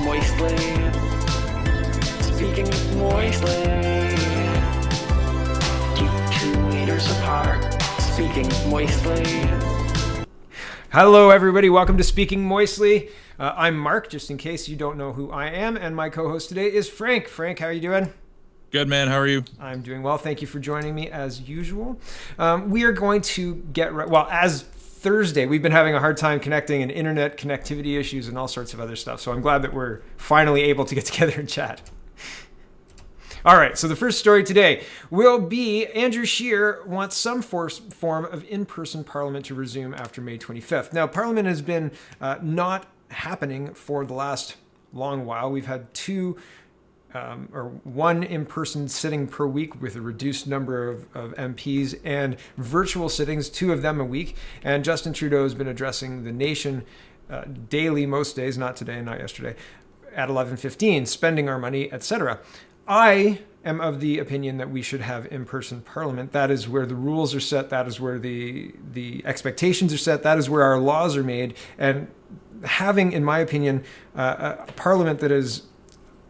moistly. Speaking moistly. Keep 2 meters apart. Speaking moistly. Hello, everybody. Welcome to Speaking Moistly. I'm Mark, just in case you don't know who I am, and my co-host today is Frank. Frank, how are you doing? Good, man. How are you? I'm doing well. Thank you for joining me as usual. We are going to get as Thursday, we've been having a hard time connecting and internet connectivity issues and all sorts of other stuff. So I'm glad that we're finally able to get together and chat. All right, so the first story today will be Andrew Scheer wants some form of in-person parliament to resume after May 25th. Now, parliament has been not happening for the last long while. We've had one in-person sitting per week with a reduced number of MPs and virtual sittings, 2 of them a week. And Justin Trudeau has been addressing the nation daily, most days, not today and not yesterday, at 11:15, spending our money, etc. I am of the opinion that we should have in-person parliament. That is where the rules are set. That is where the expectations are set. That is where our laws are made. And having, in my opinion, a parliament that is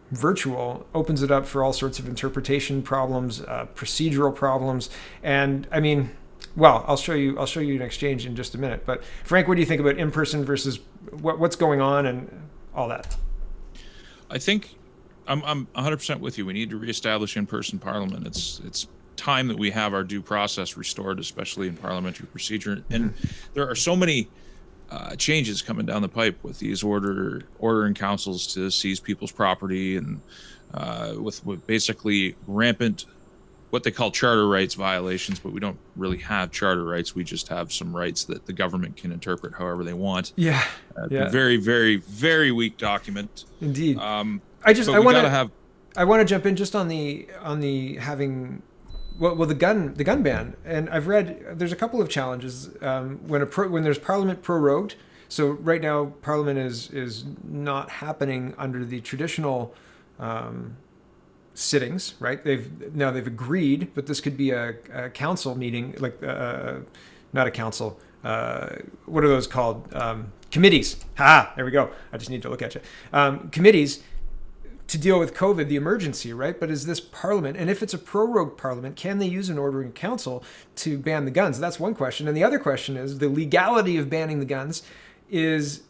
virtual opens it up for all sorts of interpretation problems, procedural problems. And I mean, well, I'll show you an exchange in just a minute. But Frank, what do you think about in-person versus what's going on and all that? I think I'm 100% with you. We need to reestablish in-person parliament. It's time that we have our due process restored, especially in parliamentary procedure. And there are so many changes coming down the pipe with these ordering councils to seize people's property and with basically rampant what they call charter rights violations, but we don't really have charter rights. We just have some rights that the government can interpret however they want. Yeah. Very, very, very weak document. Indeed. I want to jump in just on the having the gun ban, and I've read there's a couple of challenges when there's Parliament prorogued. So right now Parliament is not happening under the traditional sittings, right? They've agreed, but this could be a council meeting, like not a council. What are those called? Committees. There we go. I just need to look at you. Committees to deal with COVID, the emergency, right? But is this parliament, and if it's a prorogue parliament, can they use an ordering council to ban the guns? That's one question. And the other question is the legality of banning the guns is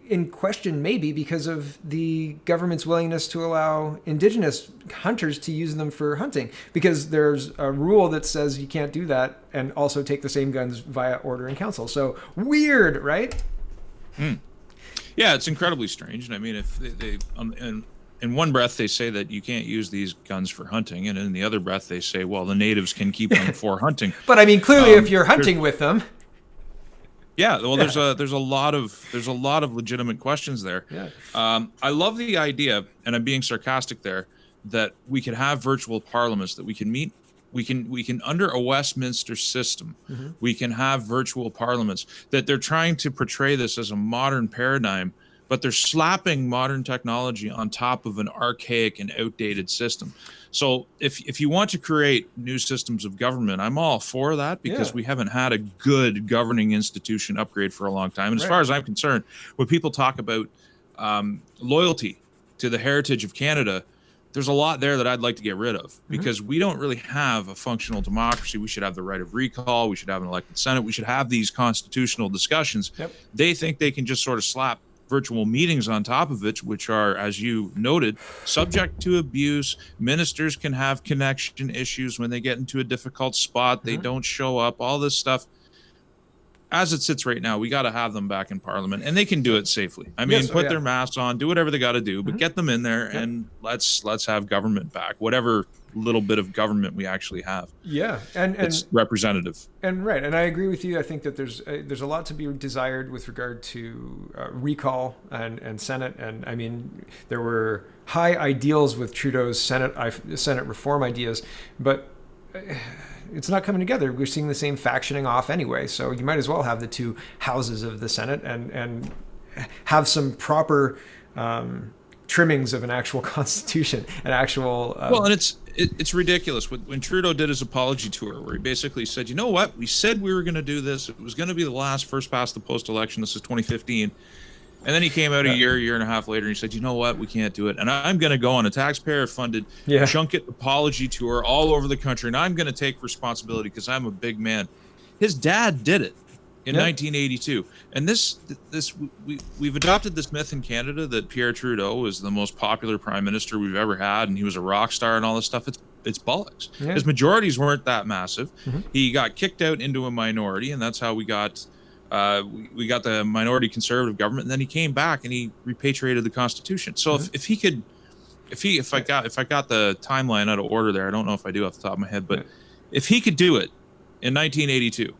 in question, maybe because of the government's willingness to allow Indigenous hunters to use them for hunting, because there's a rule that says you can't do that and also take the same guns via ordering council. So weird, right? Yeah, it's incredibly strange. And I mean, if they in one breath they say that you can't use these guns for hunting, and in the other breath they say, well, the natives can keep them for hunting. But I mean, clearly, if you're hunting with them, there's a lot of legitimate questions there. Yeah. I love the idea, and I'm being sarcastic there, that we could have virtual parliaments, that we can meet. We can under a Westminster system, we can have virtual parliaments, that they're trying to portray this as a modern paradigm, but they're slapping modern technology on top of an archaic and outdated system. So if you want to create new systems of government, I'm all for that, because we haven't had a good governing institution upgrade for a long time. And as far as I'm concerned, when people talk about loyalty to the heritage of Canada, there's a lot there that I'd like to get rid of, because we don't really have a functional democracy. We should have the right of recall. We should have an elected Senate. We should have these constitutional discussions. Yep. They think they can just sort of slap virtual meetings on top of it, which are, as you noted, subject to abuse. Ministers can have connection issues when they get into a difficult spot. They don't show up, all this stuff. As it sits right now, we got to have them back in Parliament, and they can do it safely. I mean, put their masks on, do whatever they got to do, but get them in there, and let's have government back, whatever little bit of government we actually have. Yeah, and it's representative. And right, and I agree with you. I think that there's a lot to be desired with regard to recall and Senate. And I mean, there were high ideals with Trudeau's Senate reform ideas, but it's not coming together. We're seeing the same factioning off anyway. So you might as well have the 2 houses of the Senate and have some proper trimmings of an actual constitution, an actual. Well, and it's ridiculous when Trudeau did his apology tour, where he basically said, you know what, we said we were going to do this. It was going to be the last first past the post election. This is 2015. And then he came out a year and a half later, and he said, you know what, we can't do it. And I'm going to go on a taxpayer-funded junket apology tour all over the country, and I'm going to take responsibility because I'm a big man. His dad did it in 1982. And we've adopted this myth in Canada that Pierre Trudeau is the most popular prime minister we've ever had, and he was a rock star and all this stuff. It's bollocks. His majorities weren't that massive. He got kicked out into a minority, and that's how we got the minority conservative government. And then he came back and he repatriated the Constitution. So if I got the timeline out of order there, I don't know if I do off the top of my head, but if he could do it in 1982,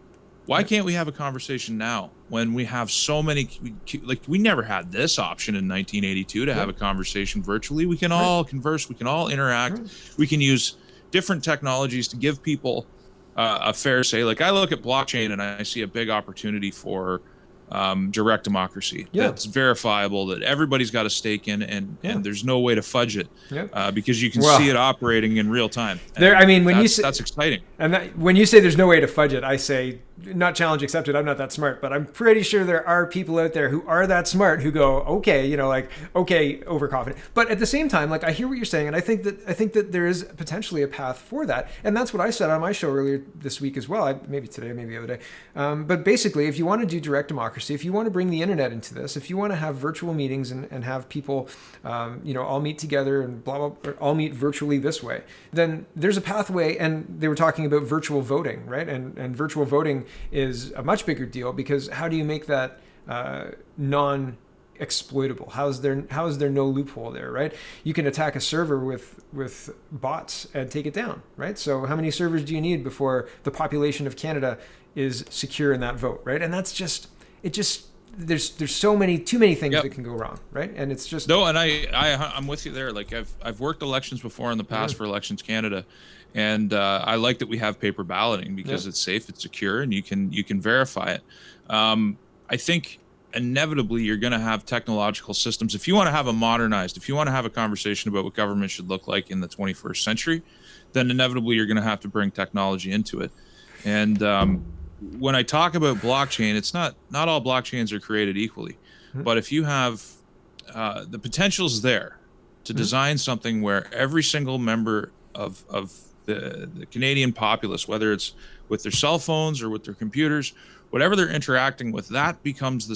why can't we have a conversation now when we have so many, like we never had this option in 1982 to have a conversation virtually. We can all converse, we can all interact, we can use different technologies to give people a fair say. Like I look at blockchain and I see a big opportunity for direct democracy that's verifiable, that everybody's got a stake in, and there's no way to fudge it because you can see it operating in real time. I mean, when that's exciting. And when you say there's no way to fudge it, I say, not challenge accepted. I'm not that smart, but I'm pretty sure there are people out there who are that smart who go, okay, overconfident. But at the same time, like I hear what you're saying, and I think that there is potentially a path for that, and that's what I said on my show earlier this week as well. Maybe today, maybe the other day. But basically, if you want to do direct democracy, if you want to bring the internet into this, if you want to have virtual meetings and have people, all meet together and blah blah, or all meet virtually this way, then there's a pathway. And they were talking about virtual voting, right? And virtual voting is a much bigger deal because how do you make that non-exploitable? How is there no loophole there, right? You can attack a server with bots and take it down, right? So how many servers do you need before the population of Canada is secure in that vote, right? And that's there's too many things that can go wrong, right? And it's just no. And I'm with you there. Like I've worked elections before in the past for Elections Canada. And I like that we have paper balloting because it's safe, it's secure, and you can verify it. I think inevitably you're going to have technological systems. If you want to have if you want to have a conversation about what government should look like in the 21st century, then inevitably you're going to have to bring technology into it. And when I talk about blockchain, it's not all blockchains are created equally. But if you have the potential's there to design something where every single member of the Canadian populace, whether it's with their cell phones or with their computers, whatever they're interacting with, that becomes in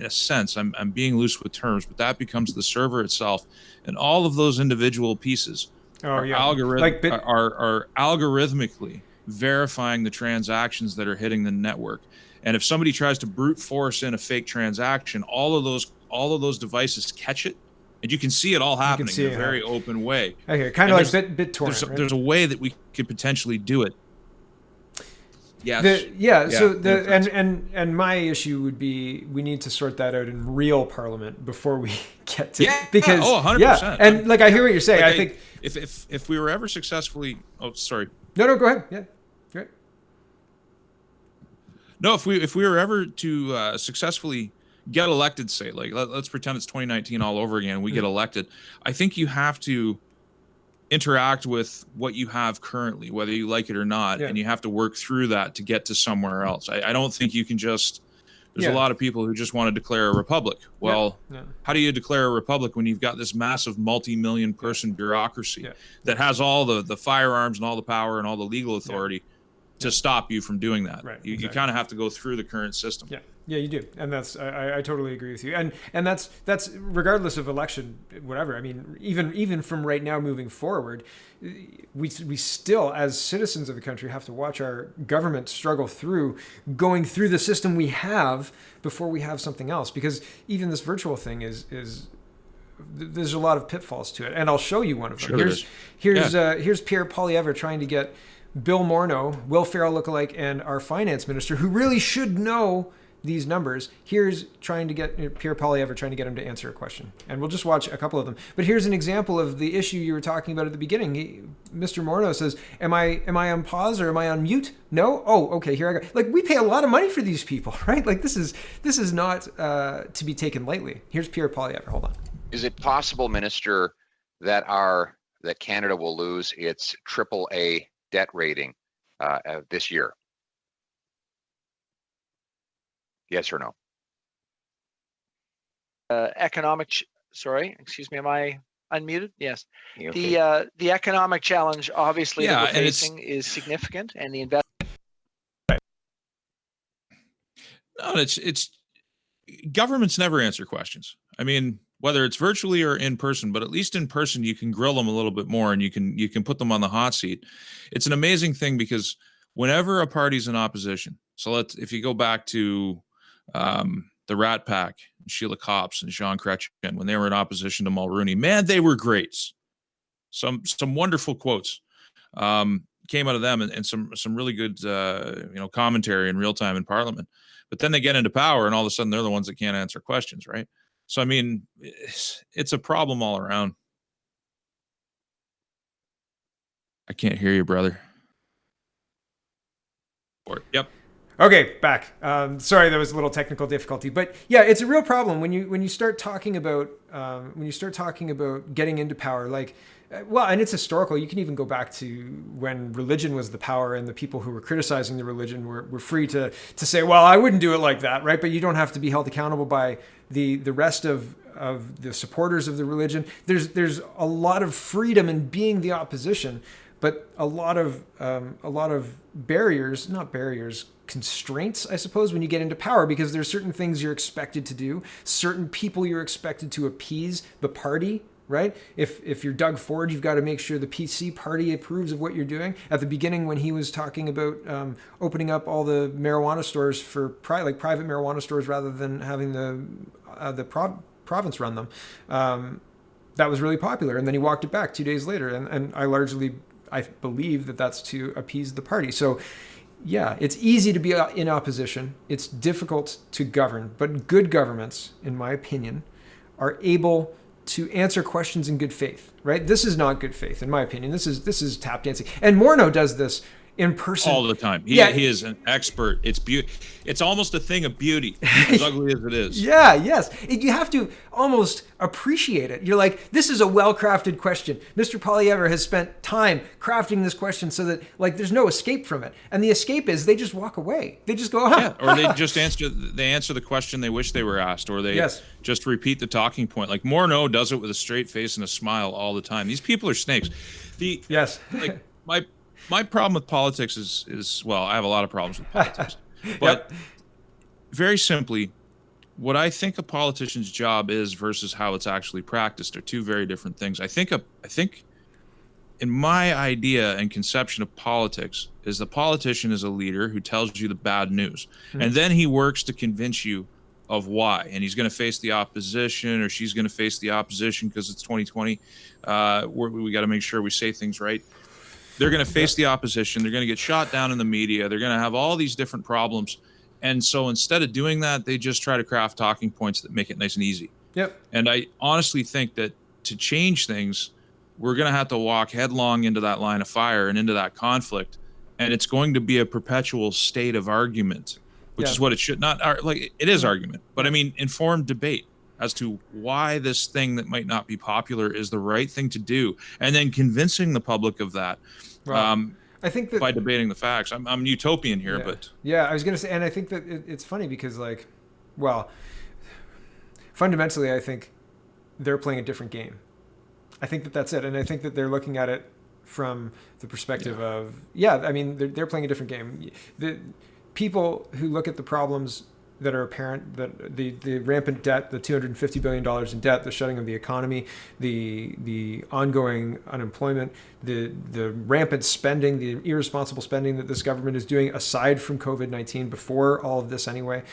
a sense, I'm being loose with terms, but that becomes the server itself. And all of those individual pieces are algorithmically verifying the transactions that are hitting the network. And if somebody tries to brute force in a fake transaction, all of those devices catch it. And you can see it all happening in a very open way. Okay, kind of like BitTorrent. There's a way that we could potentially do it. Yes. And my issue would be we need to sort that out in real Parliament before we get to because 100%. Yeah, and like I hear what you're saying. I think if we were ever successfully, sorry. No, go ahead. Yeah, great. No, if we were ever to successfully get elected, say, like let's pretend it's 2019 all over again, we get elected, I think you have to interact with what you have currently, whether you like it or not, and you have to work through that to get to somewhere else. I don't think you can just there's a lot of people who just want to declare a republic. Well, how do you declare a republic when you've got this massive multi-million person bureaucracy that has all the firearms and all the power and all the legal authority to stop you from doing that? Right, you kind of have to go through the current system. Yeah, you do, and that's I totally agree with you, and that's regardless of election, whatever. I mean, even from right now moving forward, we still, as citizens of the country, have to watch our government struggle through going through the system we have before we have something else. Because even this virtual thing is there's a lot of pitfalls to it, and I'll show you one of them. Here's Pierre Poilievre trying to get Bill Morneau, Will Ferrell lookalike, and our finance minister, who really should know these numbers. Here's trying to get Pierre Poilievre trying to get him to answer a question. And we'll just watch a couple of them. But here's an example of the issue you were talking about at the beginning. Mr. Morneau says, am I on pause or am I on mute? No? Oh, okay, here I go. Like, we pay a lot of money for these people, right? Like, this is not to be taken lightly. Here's Pierre Poilievre. Hold on. Is it possible, Minister, that Canada will lose its AAA debt rating this year? Yes or no? sorry, excuse me, am I unmuted? Yes. You okay? The economic challenge, obviously, that Yeah, we're and it's facing is significant, and the investment. no, it's governments never answer questions. I mean, whether it's virtually or in person, but at least in person, you can grill them a little bit more, and you can put them on the hot seat. It's an amazing thing because whenever a party's in opposition, so if you go back to the Rat Pack, Sheila Copps and Jean Chrétien, when they were in opposition to Mulroney, man, they were greats. Some wonderful quotes came out of them, and some really good commentary in real time in Parliament. But then they get into power, and all of a sudden they're the ones that can't answer questions, right? So I mean, it's a problem all around. I can't hear you, brother. Yep. Okay, back. Sorry, there was a little technical difficulty, but yeah, it's a real problem when you start talking about getting into power. Like, well, and it's historical. You can even go back to when religion was the power, and the people who were criticizing the religion were free to say, well, I wouldn't do it like that, right? But you don't have to be held accountable by the rest of the supporters of the religion. There's a lot of freedom in being the opposition, but a lot of constraints, I suppose, when you get into power, because there's certain things you're expected to do, certain people you're expected to appease the party, right? If you're Doug Ford, you've got to make sure the PC party approves of what you're doing. At the beginning, when he was talking about opening up all the marijuana stores for private marijuana stores rather than having the province run them, that was really popular. And then he walked it back 2 days later, and I believe that that's to appease the party. So yeah, it's easy to be in opposition. It's difficult to govern, but good governments, in my opinion, are able to answer questions in good faith, right? This is not good faith, in my opinion. This is tap dancing. And Morneau does this in person all the time. He is an expert. It's it's almost a thing of beauty, as ugly as it is. Yeah, yes. You have to almost appreciate it. You're like, this is a well-crafted question. Mr. Poilievre has spent time crafting this question so that there's no escape from it. And the escape is they just walk away. They just go, or they just answer the question they wish they were asked, or they just repeat the talking point. Like Morneau does it with a straight face and a smile all the time. These people are snakes. My problem with politics is well, I have a lot of problems with politics. But very simply, what I think a politician's job is versus how it's actually practiced are two very different things. I think in my idea and conception of politics is the politician is a leader who tells you the bad news. Mm-hmm. And then he works to convince you of why. And he's going to face the opposition, or she's going to face the opposition because it's 2020. We got to make sure we say things right. They're going to face the opposition. They're going to get shot down in the media. They're going to have all these different problems. And so instead of doing that, they just try to craft talking points that make it nice and easy. Yep. And I honestly think that to change things, we're going to have to walk headlong into that line of fire and into that conflict. And it's going to be a perpetual state of argument, which is what it should not. It is argument, but I mean, informed debate as to why this thing that might not be popular is the right thing to do, and then convincing the public of that. Well, I think that by debating the facts, I'm utopian here, but I was going to say, and I think that it's funny because, fundamentally, I think they're playing a different game. I think that's it, and I think that they're looking at it from the perspective of they're playing a different game. The people who look at the problems that are apparent, that the rampant debt, the $250 billion in debt, the shutting of the economy, the ongoing unemployment, the rampant spending, the irresponsible spending that this government is doing aside from COVID-19, before all of this anyway.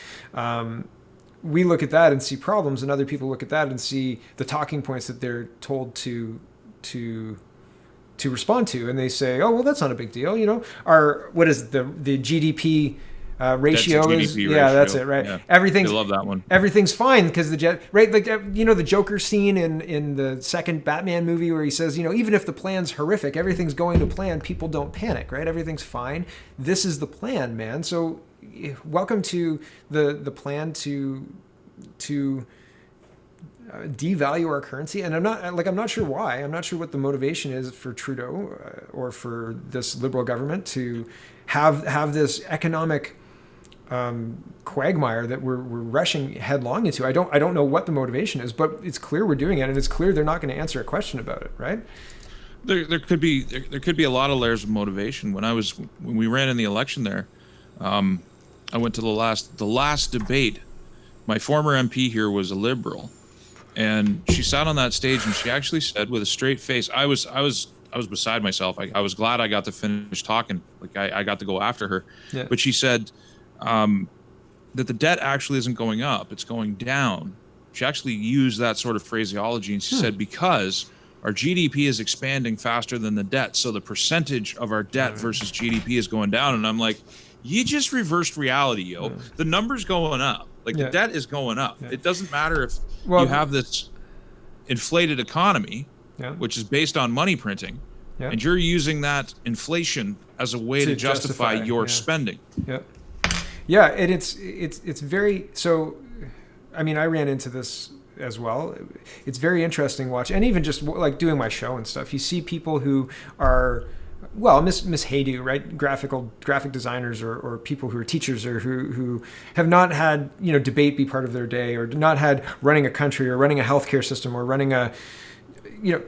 We look at that and see problems, and other people look at that and see the talking points that they're told to respond to, and they say, oh, well, that's not a big deal. What is it, the GDP ratio is ratio. That's it, right? Yeah. I love that one. Everything's fine because the Joker scene in the second Batman movie where he says, even if the plan's horrific, everything's going to plan, people don't panic, right? Everything's fine. This is the plan, man. So welcome to the plan to devalue our currency. And I'm not sure why. I'm not sure what the motivation is for Trudeau or for this Liberal government to have this economic quagmire that we're rushing headlong into. I don't know what the motivation is, but it's clear we're doing it, and it's clear they're not going to answer a question about it, right? There could be a lot of layers of motivation. When we ran in the election there, I went to the last debate. My former MP here was a Liberal, and she sat on that stage and she actually said with a straight face, I was beside myself. I was glad I got to finish talking. Like I got to go after her, Yeah. but she said that the debt actually isn't going up; it's going down. She actually used that sort of phraseology, and she said because our GDP is expanding faster than the debt, so the percentage of our debt versus GDP is going down. And I'm like, you just reversed reality, yo. The number's going up. Like the debt is going up. It doesn't matter if you have this inflated economy, which is based on money printing, and you're using that inflation as a way to justify your spending. Yeah, and it's very so. I mean, I ran into this as well. It's very interesting watch, and even just like doing my show and stuff. You see people who are, well, Miss Haydu, right? Graphic designers or people who are teachers or who have not had, debate be part of their day, or not had running a country or running a healthcare system or running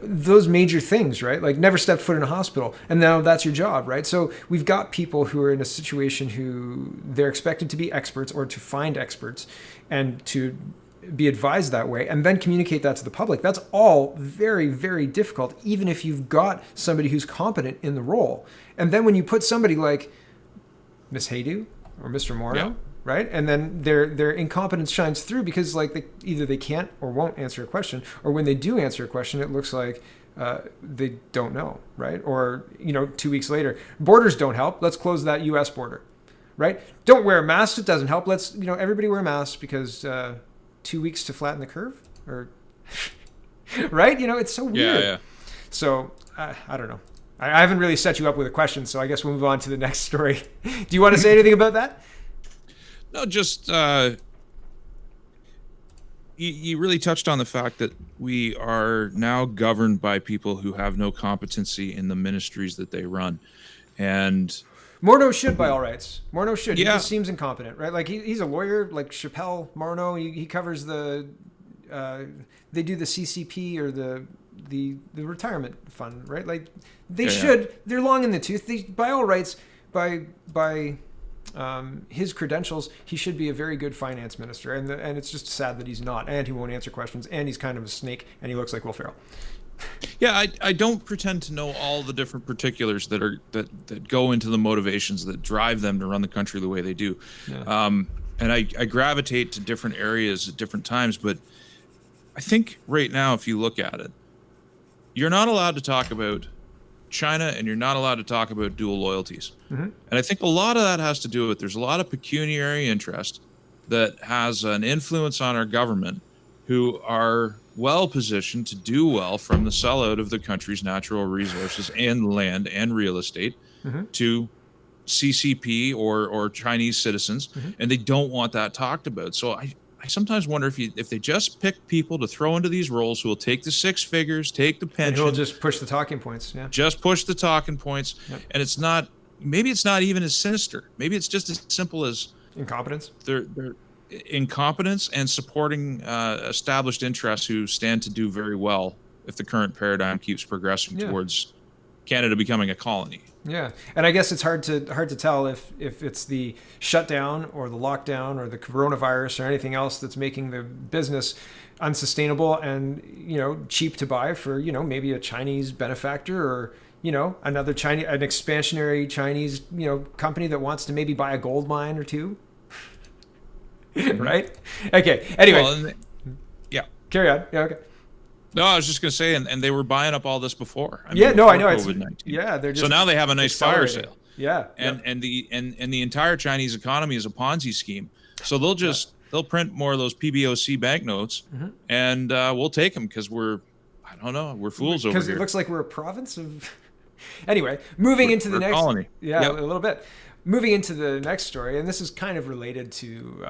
those major things, right? Like never stepped foot in a hospital, and now that's your job, right? So we've got people who are in a situation who they're expected to be experts or to find experts and to be advised that way and then communicate that to the public. That's all very, very difficult, even if you've got somebody who's competent in the role. And then when you put somebody like Miss Haydu or Mr. Morneau, right? And then their incompetence shines through because like either they can't or won't answer a question, or when they do answer a question, it looks like they don't know, right? Or 2 weeks later, borders don't help. Let's close that U.S. border, right? Don't wear a mask. It doesn't help. Let's everybody wear masks because 2 weeks to flatten the curve, or right? It's so weird. Yeah. So I don't know. I haven't really set you up with a question, so I guess we'll move on to the next story. Do you want to say anything about that? No, just you really touched on the fact that we are now governed by people who have no competency in the ministries that they run, and Morneau should, by all rights. Morneau should. He just seems incompetent, right? Like he's a lawyer, like Chappelle Morneau. He covers the. They do the CCP or the retirement fund, right? Like they should. They're long in the tooth. They, by all rights, by his credentials, he should be a very good finance minister. And it's just sad that he's not, and he won't answer questions, and he's kind of a snake, and he looks like Will Ferrell. Yeah, I don't pretend to know all the different particulars that go into the motivations that drive them to run the country the way they do. Yeah. And I gravitate to different areas at different times, but I think right now, if you look at it, you're not allowed to talk about China and you're not allowed to talk about dual loyalties. Mm-hmm. And I think a lot of that has to do with there's a lot of pecuniary interest that has an influence on our government who are well positioned to do well from the sellout of the country's natural resources and land and real estate to CCP or Chinese citizens, and they don't want that talked about. So I sometimes wonder if they just pick people to throw into these roles who will take the six figures, take the pension, and who will just push the talking points. Yeah, just push the talking points, and it's not. Maybe it's not even as sinister. Maybe it's just as simple as incompetence. They're incompetence and supporting established interests who stand to do very well if the current paradigm keeps progressing towards Canada becoming a colony. Yeah, and I guess it's hard to tell if it's the shutdown or the lockdown or the coronavirus or anything else that's making the business unsustainable and cheap to buy for maybe a Chinese benefactor or another Chinese, an expansionary Chinese company that wants to maybe buy a gold mine or two. Right? Okay. Anyway. Carry on. Yeah. Okay. No, I was just going to say, and they were buying up all this before. I know. COVID-19. They're just so now they have a nice fire sale. Yeah. And the entire Chinese economy is a Ponzi scheme. So they'll print more of those PBOC banknotes, and we'll take them because we're fools over here. Because it looks like we're a province of. Anyway, moving into the next colony. Yeah, a little bit. Moving into the next story, and this is kind of related to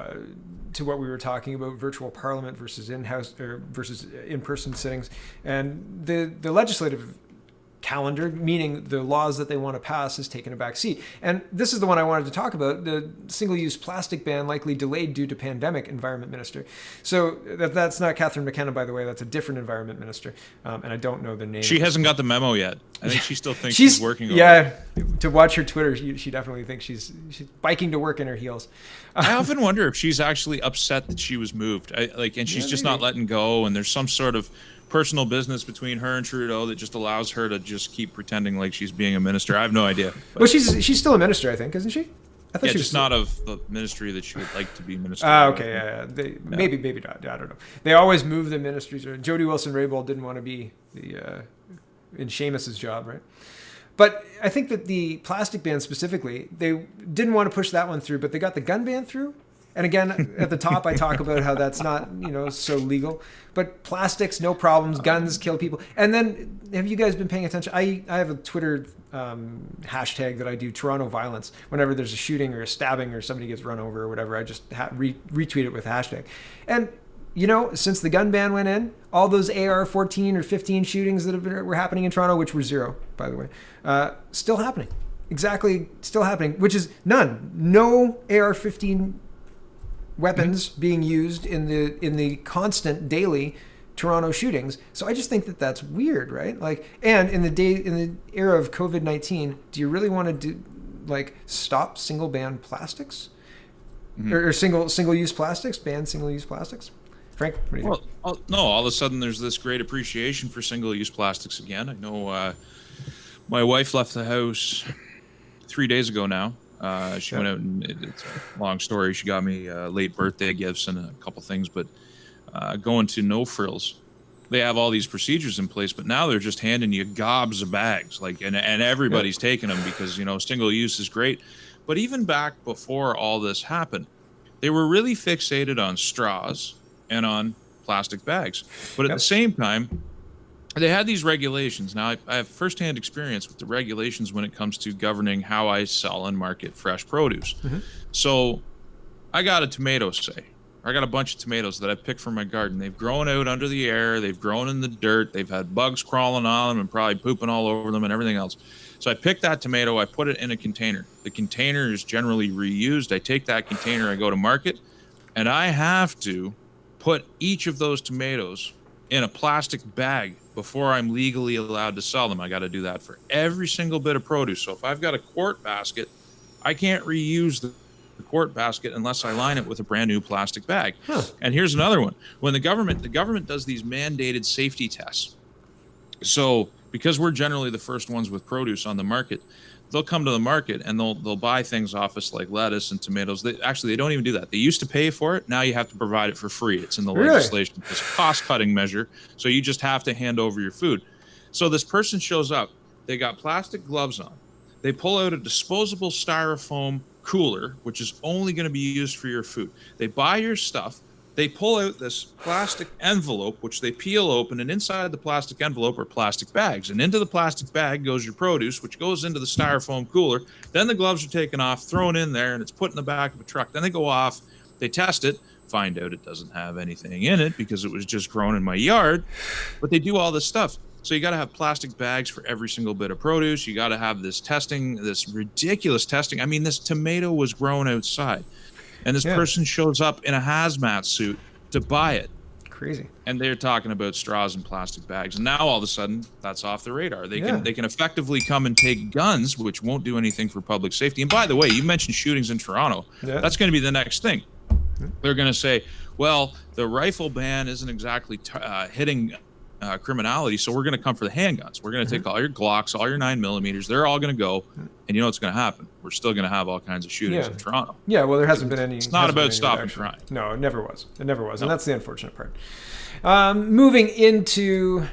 what we were talking about: virtual parliament versus in-house or versus in-person sittings, and the legislative calendar, meaning the laws that they want to pass has taken a back seat. And this is the one I wanted to talk about, the single-use plastic ban likely delayed due to pandemic, Environment Minister. So that's not Catherine McKenna, by the way. That's a different Environment Minister. And I don't know the name. She hasn't got the memo yet. I think she still thinks she's working on it. Yeah, to watch her Twitter, she definitely thinks she's biking to work in her heels. I often wonder if she's actually upset that she was moved. And she's just not letting go, and there's some sort of personal business between her and Trudeau that just allows her to just keep pretending like she's being a minister. I have no idea. Well, she's still a minister, I think, isn't she? I thought yeah, she just not of the ministry that she would like to be minister. Okay, yeah. Maybe not. I don't know. They always move the ministries. Jody Wilson-Raybould didn't want to be in Seamus's job, right? But I think that the plastic ban specifically, they didn't want to push that one through, but they got the gun ban through. And again, at the top, I talk about how that's not, so legal. But plastics, no problems. Guns kill people. And then, have you guys been paying attention? I have a Twitter hashtag that I do, Toronto Violence. Whenever there's a shooting or a stabbing or somebody gets run over or whatever, I just retweet it with hashtag. And, since the gun ban went in, all those AR-14 or 15 shootings that were happening in Toronto, which were 0, by the way, still happening. Exactly, still happening, which is none. No AR-15 weapons being used in the constant daily Toronto shootings. So I just think that that's weird, right? And in the era of COVID-19, do you really want to stop single ban plastics or single use plastics? Ban single use plastics. Frank, what do you think? No. All of a sudden, there's this great appreciation for single use plastics again. I know my wife left the house 3 days ago now. She went out and it's a long story. She got me late birthday gifts and a couple things, but going to No Frills, they have all these procedures in place, but now they're just handing you gobs of bags, and everybody's taking them because, single use is great. But even back before all this happened, they were really fixated on straws and on plastic bags. But at the same time, they had these regulations. Now, I have firsthand experience with the regulations when it comes to governing how I sell and market fresh produce. Mm-hmm. So I got a tomato, I got a bunch of tomatoes that I picked from my garden. They've grown out under the air. They've grown in the dirt. They've had bugs crawling on them and probably pooping all over them and everything else. So I picked that tomato. I put it in a container. The container is generally reused. I take that container, I go to market, and I have to put each of those tomatoes in a plastic bag before I'm legally allowed to sell them. I got to do that for every single bit of produce. So if I've got a quart basket, I can't reuse the quart basket unless I line it with a brand new plastic bag. And here's another one. When the government does these mandated safety tests. So because we're generally the first ones with produce on the market, they'll come to the market and they'll buy things off us like lettuce and tomatoes. They don't even do that. They used to pay for it. Now you have to provide it for free. It's in the legislation. It's a cost-cutting measure. So you just have to hand over your food. So this person shows up. They got plastic gloves on. They pull out a disposable styrofoam cooler, which is only going to be used for your food. They buy your stuff. They pull out this plastic envelope, which they peel open, and inside the plastic envelope are plastic bags. And into the plastic bag goes your produce, which goes into the styrofoam cooler. Then the gloves are taken off, thrown in there, and it's put in the back of a truck. Then they go off, they test it, find out it doesn't have anything in it because it was just grown in my yard. But they do all this stuff. So you got to have plastic bags for every single bit of produce. You got to have this testing, this ridiculous testing. I mean, this tomato was grown outside. And this person shows up in a hazmat suit to buy it. Crazy. And they're talking about straws and plastic bags. And now all of a sudden, that's off the radar. They can effectively come and take guns, which won't do anything for public safety. And by the way, you mentioned shootings in Toronto. Yeah. That's going to be the next thing. They're going to say, well, the rifle ban isn't exactly hitting criminality, so we're going to come for the handguns. We're going to take all your Glocks, all your 9mm. They're all going to go, and you know what's going to happen? We're still going to have all kinds of shootings in Toronto. Yeah, well, there hasn't been any. It's not about stopping crime. No, it never was. It never was, and that's the unfortunate part. Moving into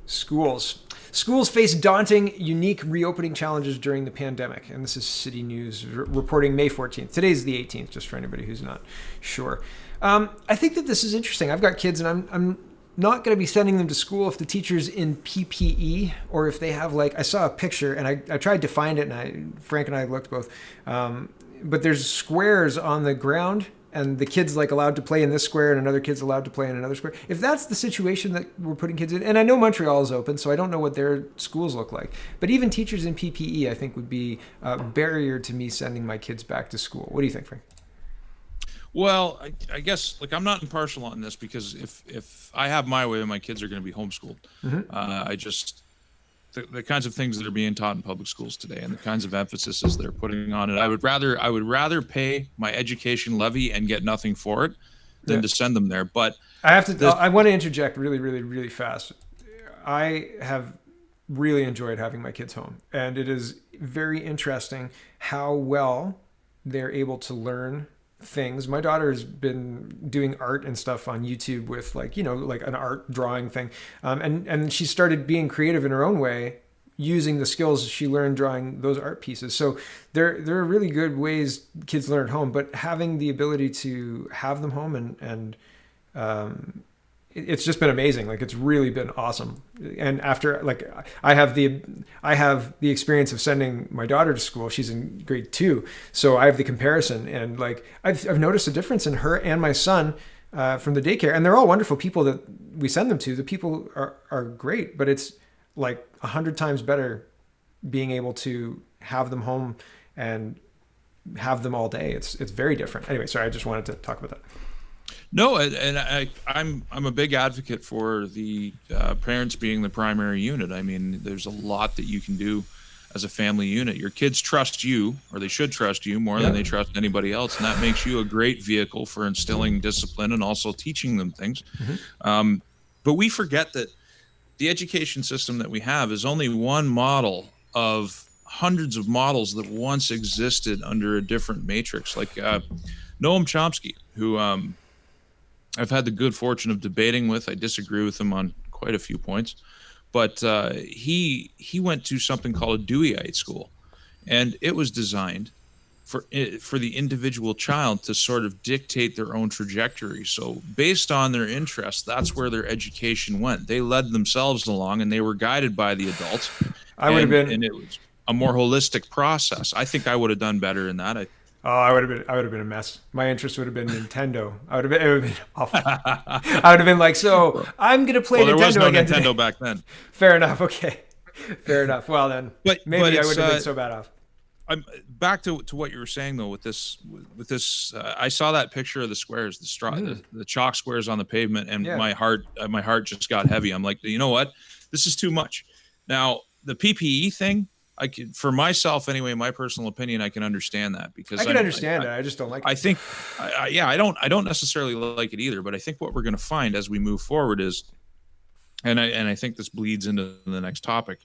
schools. Schools face daunting, unique reopening challenges during the pandemic, and this is City News reporting May 14th. Today's the 18th, just for anybody who's not sure. I think that this is interesting. I've got kids, and I'm not going to be sending them to school if the teacher's in PPE or if they have I saw a picture and I tried to find it and Frank and I looked both, but there's squares on the ground and the kid's like allowed to play in this square and another kid's allowed to play in another square. If that's the situation that we're putting kids in, and I know Montreal is open, so I don't know what their schools look like, but even teachers in PPE, I think would be a barrier to me sending my kids back to school. What do you think, Frank? Well, I guess like I'm not impartial on this because if I have my way, my kids are going to be homeschooled. I just the kinds of things that are being taught in public schools today and the kinds of emphases they're putting on it, I would rather pay my education levy and get nothing for it than to send them there. But I want to interject really, really, really fast. I have really enjoyed having my kids home, and it is very interesting how well they're able to learn things. My daughter's been doing art and stuff on YouTube with like an art drawing thing. And she started being creative in her own way using the skills she learned drawing those art pieces. So there are really good ways kids learn at home, but having the ability to have them home and it's just been amazing. Like it's really been awesome. And after like I have the experience of sending my daughter to school. She's in grade 2, so I have the comparison. And like I've noticed a difference in her and my son from the daycare. And they're all wonderful people that we send them to. The people are great, but it's like 100 times better being able to have them home and have them all day. It's very different. Anyway, sorry, I just wanted to talk about that. No, and I'm a big advocate for the parents being the primary unit. I mean, there's a lot that you can do as a family unit. Your kids trust you, or they should trust you more than they trust anybody else, and that makes you a great vehicle for instilling discipline and also teaching them things. But we forget that the education system that we have is only one model of hundreds of models that once existed under a different matrix. Like Noam Chomsky, who I've had the good fortune of debating with. I disagree with him on quite a few points, but he went to something called a Deweyite school, and it was designed for the individual child to sort of dictate their own trajectory. So based on their interests, that's where their education went. They led themselves along, and they were guided by the adults. And it was a more holistic process. I think I would have done better in that. I would have been a mess. My interest would have been Nintendo. It would have been awful. I would have been like, so I'm going to play Nintendo again. There was no again Nintendo today. back then. Fair enough. Okay. Fair enough. Well then, maybe I wouldn't have been so bad off. I'm back to what you were saying though. With this, I saw that picture of the squares, the chalk squares on the pavement, and my heart just got heavy. I'm like, you know what? This is too much. Now the PPE thing, for myself anyway, my personal opinion, I can understand that because I can understand it. I just don't like it. I think, I don't necessarily like it either. But I think what we're going to find as we move forward is, and I think this bleeds into the next topic.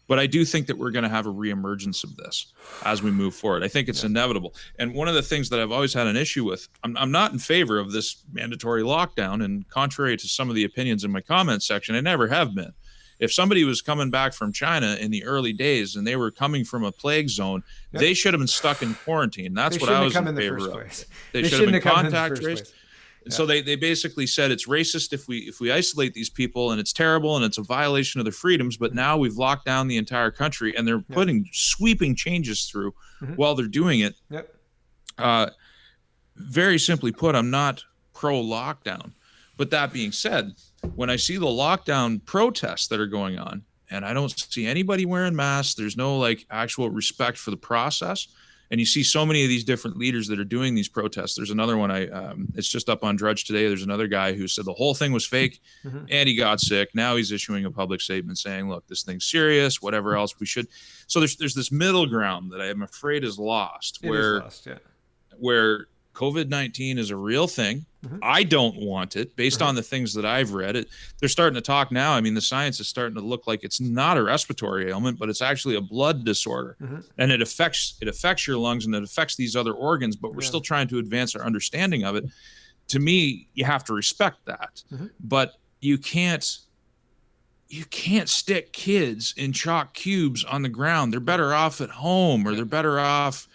But I do think that we're going to have a reemergence of this as we move forward. I think it's inevitable. And one of the things that I've always had an issue with, I'm not in favor of this mandatory lockdown. And contrary to some of the opinions in my comment section, I never have been. If somebody was coming back from China in the early days and they were coming from a plague zone, they should have been stuck in quarantine. That's what I was in favor of. They should have been contact traced. And so they basically said it's racist if we isolate these people, and it's terrible and it's a violation of their freedoms. But now we've locked down the entire country, and they're putting sweeping changes through while they're doing it. Very simply put, I'm not pro lockdown. But that being said, when I see the lockdown protests that are going on, and I don't see anybody wearing masks, there's no like actual respect for the process. And you see so many of these different leaders that are doing these protests. There's another one, it's just up on Drudge today. There's another guy who said the whole thing was fake and he got sick. Now he's issuing a public statement saying, look, this thing's serious, whatever else we should. So there's this middle ground that I am afraid is lost, where COVID-19 is a real thing. I don't want it based on the things that I've read. They're starting to talk now. I mean, the science is starting to look like it's not a respiratory ailment, but it's actually a blood disorder, and it affects your lungs and it affects these other organs. But we're still trying to advance our understanding of it. To me, you have to respect that, but you can't stick kids in chalk cubes on the ground. They're better off at home, or they're better off.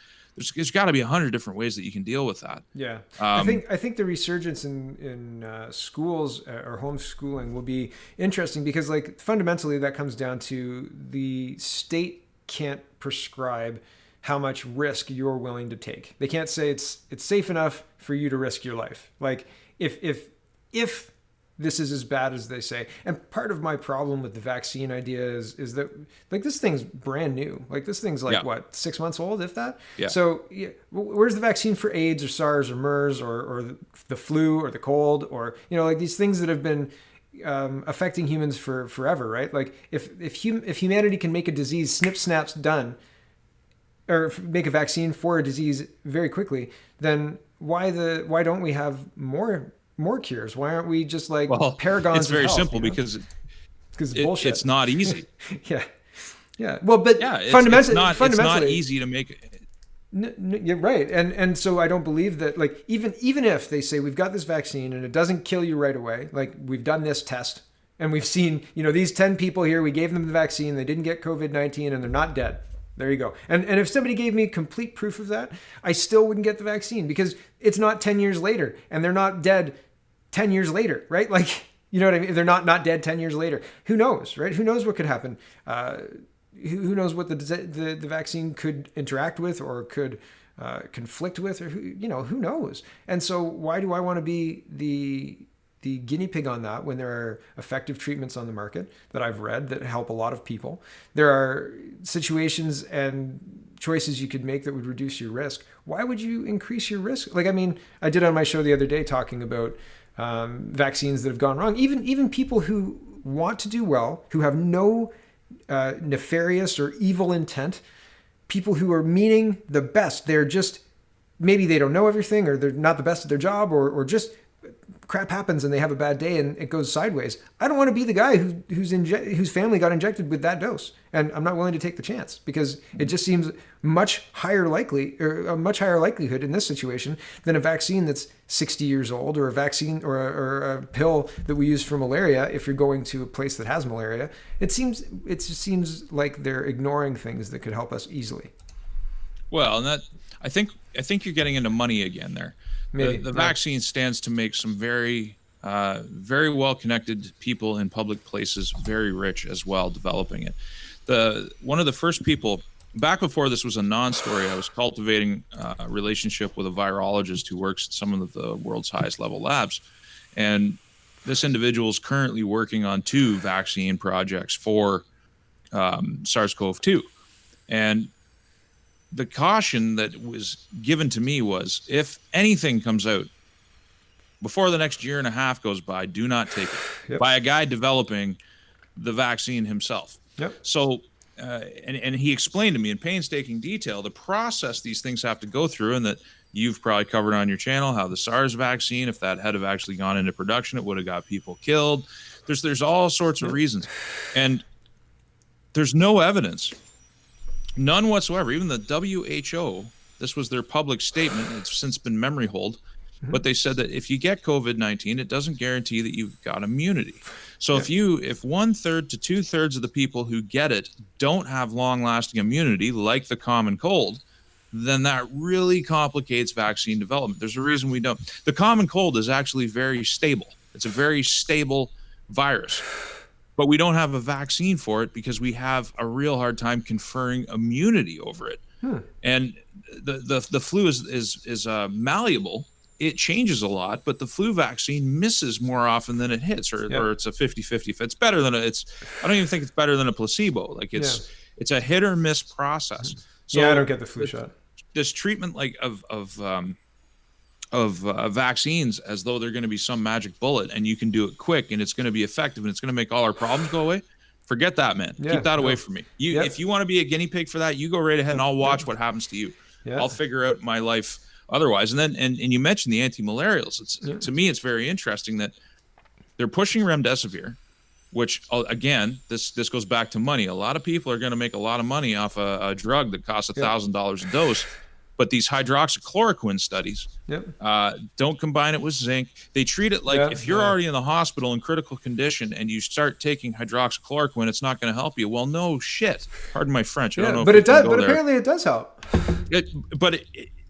There's got to be 100 different ways that you can deal with that. Yeah, I think the resurgence in schools or homeschooling will be interesting because, like, fundamentally that comes down to the state can't prescribe how much risk you're willing to take. They can't say it's safe enough for you to risk your life. Like if this is as bad as they say. And part of my problem with the vaccine idea is that like this thing's brand new. Like this thing's like what, 6 months old, if that? Yeah. So where's the vaccine for AIDS or SARS or MERS or the flu or the cold or, like these things that have been affecting humans for forever, right? Like if humanity can make a disease, snip, snaps, done, or make a vaccine for a disease very quickly, then why don't we have more cures? Why aren't we just like paragons? It's very of health, simple because it's bullshit. It's not easy. yeah. Well, but fundamentally, it's not easy to make. You're right, and so I don't believe that. Like even if they say we've got this vaccine and it doesn't kill you right away, like we've done this test and we've seen, these 10 people here, we gave them the vaccine, they didn't get COVID-19 and they're not dead. There you go. And if somebody gave me complete proof of that, I still wouldn't get the vaccine because it's not 10 years later and they're not dead 10 years later, right? Like, you know what I mean? They're not dead 10 years later. Who knows, right? Who knows what could happen? Who knows what the vaccine could interact with or could conflict with, or who knows? And so why do I want to be the guinea pig on that when there are effective treatments on the market that I've read that help a lot of people? There are situations and choices you could make that would reduce your risk. Why would you increase your risk? Like, I mean, I did on my show the other day talking about vaccines that have gone wrong. Even people who want to do well, who have no nefarious or evil intent, people who are meaning the best. They're just, maybe they don't know everything or they're not the best at their job or just crap happens and they have a bad day and it goes sideways. I don't want to be the guy whose family got injected with that dose, and I'm not willing to take the chance because it just seems much higher likelihood in this situation than a vaccine that's 60 years old or a vaccine or a pill that we use for malaria. If you're going to a place that has malaria, it just seems like they're ignoring things that could help us easily. Well, and that I think you're getting into money again there. Maybe the vaccine stands to make some very well-connected people in public places very rich as well, developing it. One of the first people, back before this was a non-story, I was cultivating a relationship with a virologist who works at some of the world's highest level labs. And this individual is currently working on 2 vaccine projects for SARS-CoV-2. And the caution that was given to me was, if anything comes out before the next year and a half goes by, do not take it by a guy developing the vaccine himself. So, and he explained to me in painstaking detail the process these things have to go through, and that you've probably covered on your channel how the SARS vaccine, if that had have actually gone into production, it would have got people killed. There's all sorts of reasons, and there's no evidence. None whatsoever. Even the WHO, this was their public statement. It's since been memory holed, but they said that if you get COVID-19, it doesn't guarantee that you've got immunity. So if 1/3 to 2/3 of the people who get it don't have long-lasting immunity, like the common cold, then that really complicates vaccine development. There's a reason we don't. The common cold is actually very stable. It's a very stable virus. But we don't have a vaccine for it because we have a real hard time conferring immunity over it. And the flu is malleable. It changes a lot, but the flu vaccine misses more often than it hits, or it's a 50-50. If it's better than I don't even think it's better than a placebo. Like it's a hit or miss process. So I don't get the flu shot. This treatment of vaccines as though they're going to be some magic bullet and you can do it quick and it's going to be effective and it's going to make all our problems go away. Forget that, man. Keep that away from me. If you want to be a guinea pig for that, you go right ahead and I'll watch what happens to you. I'll figure out my life otherwise. And then, and you mentioned the anti-malarials. To me, it's very interesting that they're pushing remdesivir, which again, this goes back to money. A lot of people are going to make a lot of money off a drug that costs $1,000 a dose. But these hydroxychloroquine studies don't combine it with zinc. They treat it like if you're already in the hospital in critical condition and you start taking hydroxychloroquine, it's not going to help you. Well, no shit. Pardon my French. I don't know but if it does. But there. Apparently, it does help.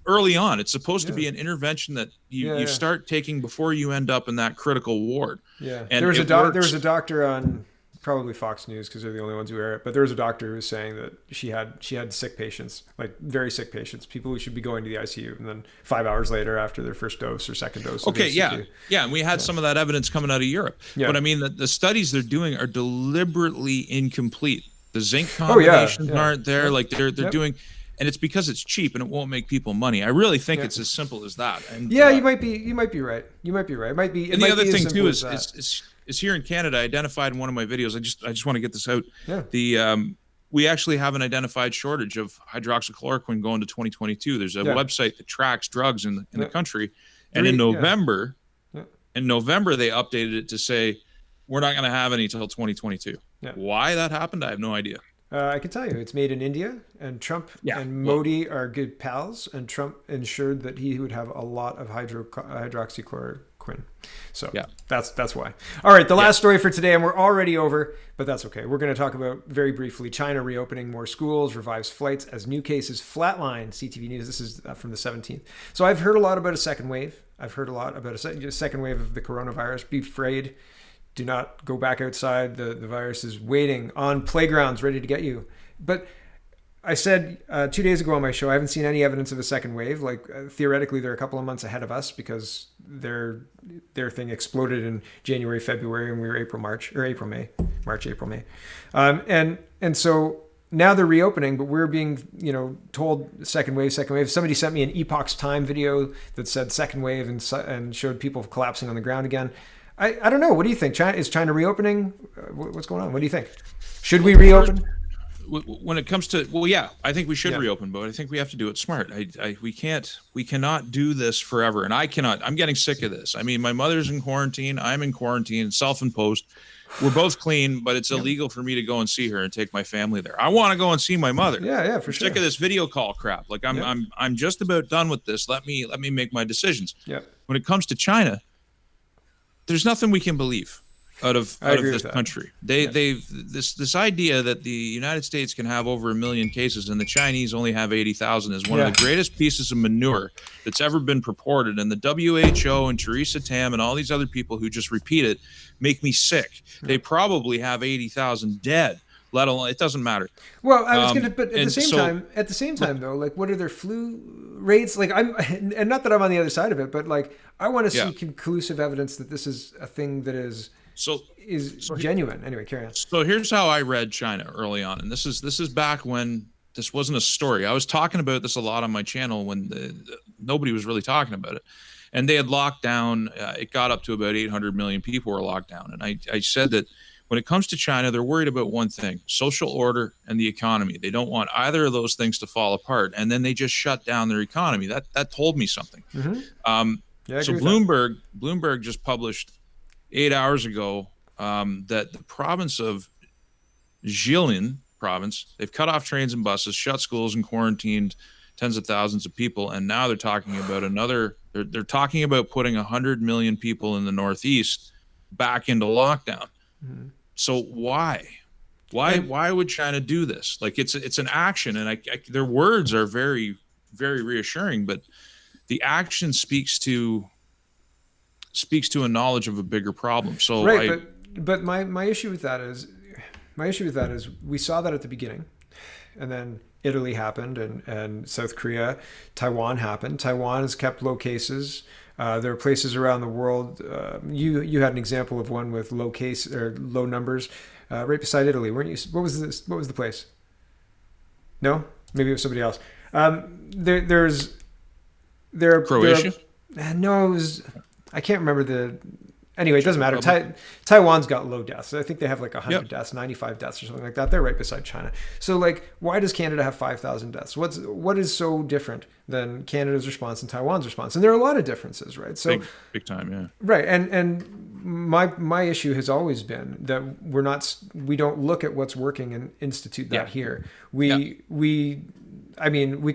Early on, it's supposed to be an intervention that you start taking before you end up in that critical ward. Yeah. And there was a doctor on probably Fox News because they're the only ones who air it. But there was a doctor who was saying that she had sick patients, like very sick patients, people who should be going to the ICU, and then 5 hours later after their first dose or second dose. Okay, yeah, and we had some of that evidence coming out of Europe. Yeah. But I mean, the studies they're doing are deliberately incomplete. The zinc combinations aren't there. Like they're doing. And it's because it's cheap and it won't make people money. I really think it's as simple as that. And you might be right. You might be right. It might be. And the other thing too is here in Canada, I identified in one of my videos. I just want to get this out. Yeah. We actually have an identified shortage of hydroxychloroquine going to 2022. There's a website that tracks drugs in the country, and in November they updated it to say we're not going to have any till 2022. Yeah. Why that happened, I have no idea. I can tell you, it's made in India, and Trump and Modi are good pals, and Trump ensured that he would have a lot of hydroxychloroquine. So that's why. All right, the last story for today, and we're already over, but that's okay. We're going to talk about, very briefly, China reopening more schools, revives flights as new cases flatline. CTV News, this is from the 17th. So I've heard a lot about a second wave. I've heard a lot about a second wave of the coronavirus. Be afraid. Do not go back outside. The virus is waiting on playgrounds, ready to get you. But I said 2 days ago on my show, I haven't seen any evidence of a second wave. Like theoretically, they're a couple of months ahead of us because their thing exploded in January, February, and we were March, April, May. And so now they're reopening, but we're being, told second wave. Somebody sent me an Epoch's Time video that said second wave and showed people collapsing on the ground again. I don't know. What do you think? Is China reopening? What's going on? What do you think? Should we reopen? When it comes to, I think we should reopen, but I think we have to do it smart. We cannot do this forever. And I'm getting sick of this. I mean, my mother's in quarantine. I'm in quarantine, self-imposed. We're both clean, but it's illegal for me to go and see her and take my family there. I want to go and see my mother. Yeah, for sure. Sick of this video call crap. Like I'm just about done with this. Let me make my decisions. Yeah. When it comes to China, there's nothing we can believe out of this country. This idea that the United States can have over 1 million cases and the Chinese only have 80,000 is one of the greatest pieces of manure that's ever been purported. And the WHO and Theresa Tam and all these other people who just repeat it make me sick. They probably have 80,000 dead. Let alone, it doesn't matter. Well, I was going to, but at the same time, though, like, what are their flu rates? Like, and not that I'm on the other side of it, but like, I want to see conclusive evidence that this is a thing that is genuine. Anyway, carry on. So here's how I read China early on, and this is back when this wasn't a story. I was talking about this a lot on my channel when nobody was really talking about it, and they had locked down. It got up to about 800 million people were locked down, and I said that. When it comes to China, they're worried about one thing, social order and the economy. They don't want either of those things to fall apart. And then they just shut down their economy. That told me something. Mm-hmm. So Bloomberg just published 8 hours ago that the province of Jilin province, they've cut off trains and buses, shut schools and quarantined tens of thousands of people. And now they're talking about they're talking about putting 100 million people in the Northeast back into lockdown. Mm-hmm. So why would China do this? Like it's an action, and their words are very, very reassuring, but the action speaks to a knowledge of a bigger problem. So but my issue with that is we saw that at the beginning, and then Italy happened, and South Korea, Taiwan happened. Taiwan has kept low cases. There are places around the world. You had an example of one with low numbers, right beside Italy, weren't you? What was this? What was the place? No, maybe it was somebody else. Croatia. No, it was. I can't remember Anyway, it doesn't matter. Taiwan's got low deaths. I think they have like 100 deaths, 95 deaths or something like that. They're right beside China. So like, why does Canada have 5,000 deaths? What is so different than Canada's response and Taiwan's response? And there are a lot of differences, right? So big time, yeah. Right. And my issue has always been that we don't look at what's working and institute that here. We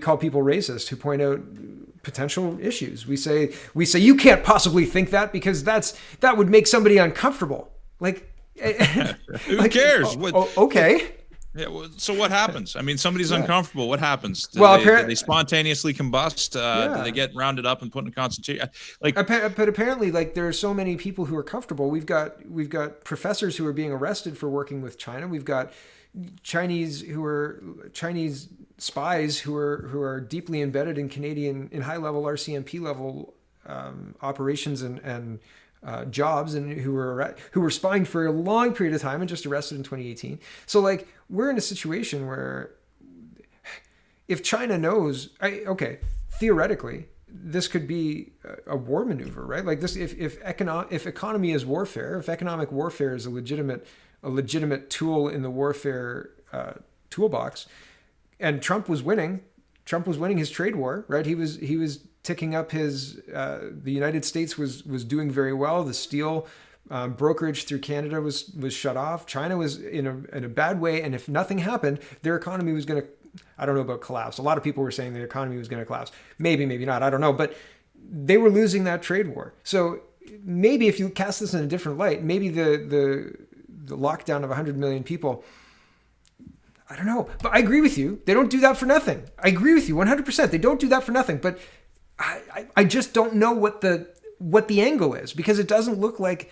call people racist who point out potential issues. We say you can't possibly think that because that would make somebody uncomfortable. Like who cares? Okay. Yeah. Well, so what happens? I mean, somebody's Yeah. uncomfortable. What happens? Do Well, do they spontaneously combust? Yeah. Do they get rounded up and put in concentration? Like, But apparently, like, there are so many people who are comfortable. We've got professors who are being arrested for working with China. We've got Chinese spies who are deeply embedded in high level RCMP level operations and jobs, and who were spying for a long period of time and just arrested in 2018. So, like, we're in a situation where if China knows, theoretically, this could be a war maneuver, right? Like this, if economy is warfare, if economic warfare is a legitimate tool in the warfare toolbox, and Trump was winning his trade war, right? He was ticking up his. The United States was doing very well. The steel brokerage through Canada was shut off. China was in a bad way, and if nothing happened, their economy was going to. I don't know about collapse. A lot of people were saying the economy was going to collapse. Maybe not. I don't know. But they were losing that trade war. So maybe if you cast this in a different light, maybe the lockdown of 100 million people, I don't know. But I agree with you. They don't do that for nothing. I agree with you 100%. They don't do that for nothing. But I just don't know what the angle is, because it doesn't look like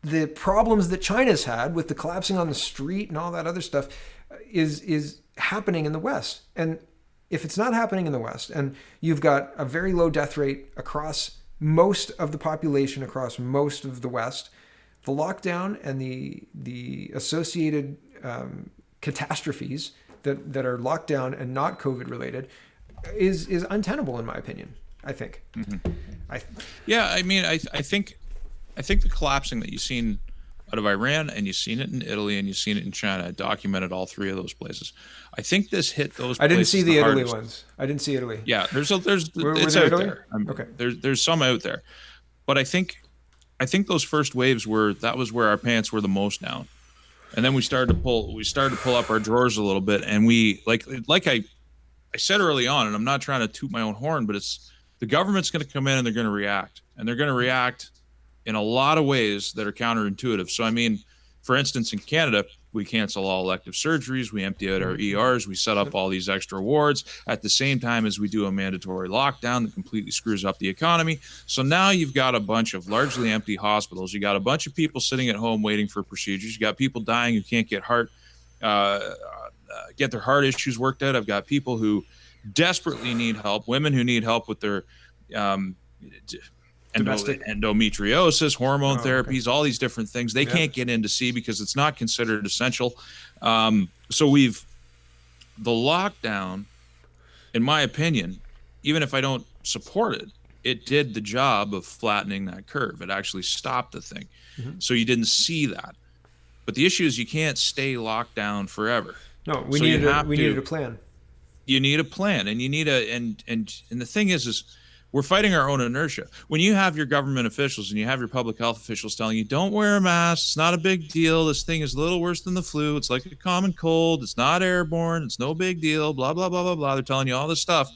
the problems that China's had with the collapsing on the street and all that other stuff is happening in the West. And if it's not happening in the West, and you've got a very low death rate across most of the population, across most of the West, the lockdown and the associated catastrophes that are lockdown and not COVID related is untenable, in my opinion. I think. Mm-hmm. I mean, I think the collapsing that you've seen out of Iran, and you've seen it in Italy, and you've seen it in China. I documented all three of those places. I think this hit those. I didn't see the Italy hardest. ones. I didn't see Italy. Yeah, it's Were out there Italy? there. Okay. There's some out there, but I think those first waves that was where our pants were the most down, and then we started to pull up our drawers a little bit, and we like I said early on, and I'm not trying to toot my own horn, but it's the government's going to come in and they're going to react, and they're going to react in a lot of ways that are counterintuitive. So, I mean, for instance, in Canada, we cancel all elective surgeries, we empty out our ERs, we set up all these extra wards at the same time as we do a mandatory lockdown that completely screws up the economy. So now you've got a bunch of largely empty hospitals. You got a bunch of people sitting at home waiting for procedures. You got people dying who can't get their heart issues worked out. I've got people who desperately need help, women who need help with their endometriosis, hormone therapies, all these different things they can't get in to see because it's not considered essential. So the lockdown, in my opinion, even if I don't support it, it did the job of flattening that curve. It actually stopped the thing. Mm-hmm. So you didn't see that. But the issue is you can't stay locked down forever. No, we needed a plan. You need a plan, and you need and the thing is we're fighting our own inertia. When you have your government officials and you have your public health officials telling you, don't wear a mask, it's not a big deal, this thing is a little worse than the flu, it's like a common cold, it's not airborne, it's no big deal, blah, blah, blah, blah, blah. They're telling you all this stuff.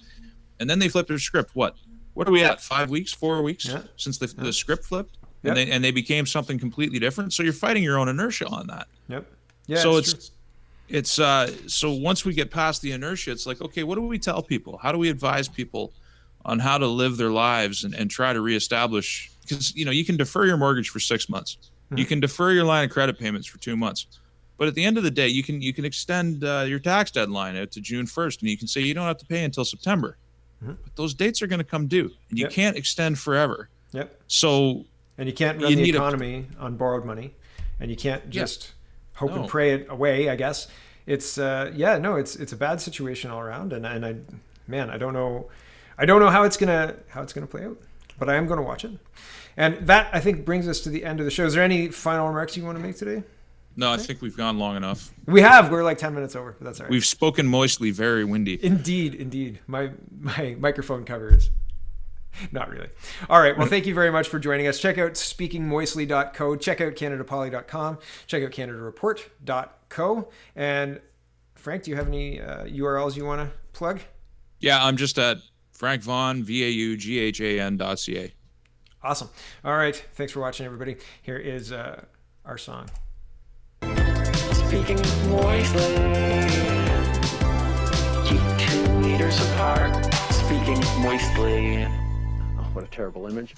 And then they flip their script. What are we at? 4 weeks since the script flipped? Yep. And they became something completely different. So you're fighting your own inertia on that. Yep. Yeah. So it's so once we get past the inertia, it's like, okay, what do we tell people? How do we advise people on how to live their lives and try to reestablish? Because you can defer your mortgage for 6 months. Mm-hmm. You can defer your line of credit payments for 2 months. But at the end of the day, you can extend your tax deadline out to June 1st, and you can say you don't have to pay until September. Mm-hmm. But those dates are going to come due, and you can't extend forever. Yep. So and you can't run the economy on borrowed money, and you can't just hope and pray it away, I guess. It's it's a bad situation all around, and I don't know how it's gonna play out, but I am gonna watch it. And that, I think, brings us to the end of the show. Is there any final remarks you want to make today? No, I think we've gone long enough. We're like 10 minutes over, but that's all right. We've spoken moistly, very windy. Indeed. My microphone cover is not really. All right. Well, thank you very much for joining us. Check out speakingmoistly.co. Check out CanadaPoly.com. Check out CanadaReport.co. And Frank, do you have any URLs you want to plug? Yeah, I'm just at Frank Vaughan, VAUGHAN.ca. Awesome. All right. Thanks for watching, everybody. Here is our song. speaking moistly. Keep 2 meters apart, speaking moistly. Oh, what a terrible image.